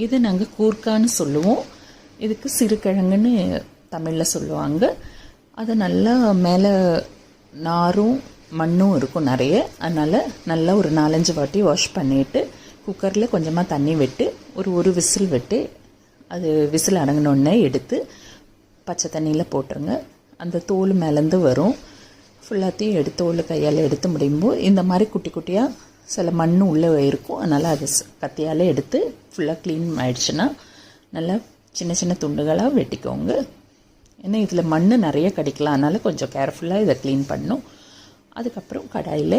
இது நாங்கள் கூர்க்கான்னு சொல்லுவோம். இதுக்கு சிறுகிழங்குன்னு தமிழில் சொல்லுவாங்க. அது நல்லா மேலே நாரும் மண்ணும் இருக்கும் நிறைய. அதனால் நல்லா ஒரு 4-5 வாட்டி வாஷ் பண்ணிவிட்டு குக்கரில் கொஞ்சமாக தண்ணி விட்டு ஒரு விசில் விட்டு அது விசில் அடங்கினோடனே எடுத்து பச்சை தண்ணியில் போட்டுருங்க. அந்த தோல் மேலேருந்து வரும். ஃபுல்லாத்தையும் எடுத்து தோல் கையால் எடுத்து முடியும்போது இந்த மாதிரி குட்டி குட்டியாக சில மண் உள்ளே இருக்கும். அதனால் அது கத்தியால் எடுத்து ஃபுல்லாக க்ளீன் ஆகிடுச்சுன்னா நல்லா சின்ன சின்ன துண்டுகளாக வெட்டிக்கோங்க. ஏன்னா இதில் மண் நிறைய கிடைக்கலாம். அதனால் கொஞ்சம் கேர்ஃபுல்லாக இதை க்ளீன் பண்ணணும். அதுக்கப்புறம் கடாயில்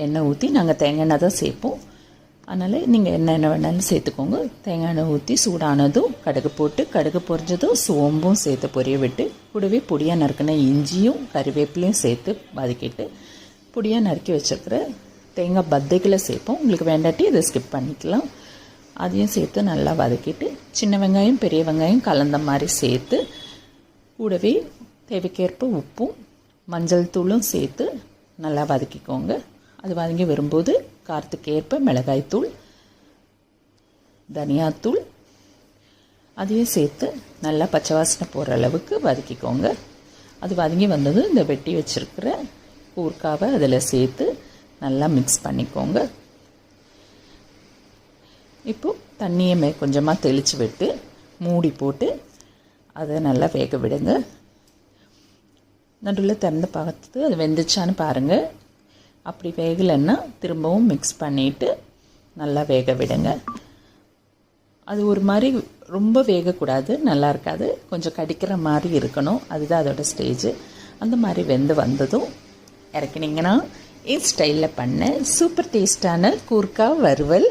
எண்ணெய் ஊற்றி நாங்கள் தேங்காய் எண்ணெய் தான் சேர்ப்போம். அதனால் நீங்கள் என்ன வேணாலும் சேர்த்துக்கோங்க. தேங்காய் எண்ணெய் ஊற்றி சூடானதும் கடுகு போட்டு கடுகு பொரிஞ்சதும் சோம்பும் சேர்த்து பொரிய விட்டு கூடவே பொடியாக நறுக்கின இஞ்சியும் கறிவேப்பிலையும் சேர்த்து வதக்கிட்டு பொடியாக நறுக்கி வச்சுருக்கிற தேங்காய் பத்தைகளை சேர்ப்போம். உங்களுக்கு வேண்டாட்டி இதை ஸ்கிப் பண்ணிக்கலாம். அதையும் சேர்த்து நல்லா வதக்கிட்டு சின்ன வெங்காயம் பெரிய வெங்காயம் கலந்த மாதிரி சேர்த்து கூடவே தேவைக்கேற்ப உப்பும் மஞ்சள் தூளும் சேர்த்து நல்லா வதக்கிக்கோங்க. அது வதங்கி வரும்போது காரத்துக்கேற்ப மிளகாய்த்தூள் தனியாத்தூள் அதையும் சேர்த்து நல்லா பச்சை வாசனை போகிற அளவுக்கு வதக்கிக்கோங்க. அது வதங்கி வந்ததும் இந்த வெட்டி வச்சுருக்கிற கூர்க்காவை அதில் சேர்த்து நல்லா மிக்ஸ் பண்ணிக்கோங்க. இப்போது தண்ணியை கொஞ்சமாக தெளித்து விட்டு மூடி போட்டு அதை நல்லா வேக விடுங்க. நடுவில் திறந்து பார்த்து அது வெந்துச்சான்னு பாருங்கள். அப்படி வேகலைன்னா திரும்பவும் மிக்ஸ் பண்ணிவிட்டு நல்லா வேக விடுங்க. அது ஒரு மாதிரி ரொம்ப வேகக்கூடாது, நல்லா இருக்காது. கொஞ்சம் கடிக்கிற மாதிரி இருக்கணும். அதுதான் அதோட ஸ்டேஜ். அந்த மாதிரி வெந்து வந்ததும் இறக்கினீங்கன்னா ஸ்டைலில் பண்ண சூப்பர் டேஸ்டான கூர்க்கா வறுவல்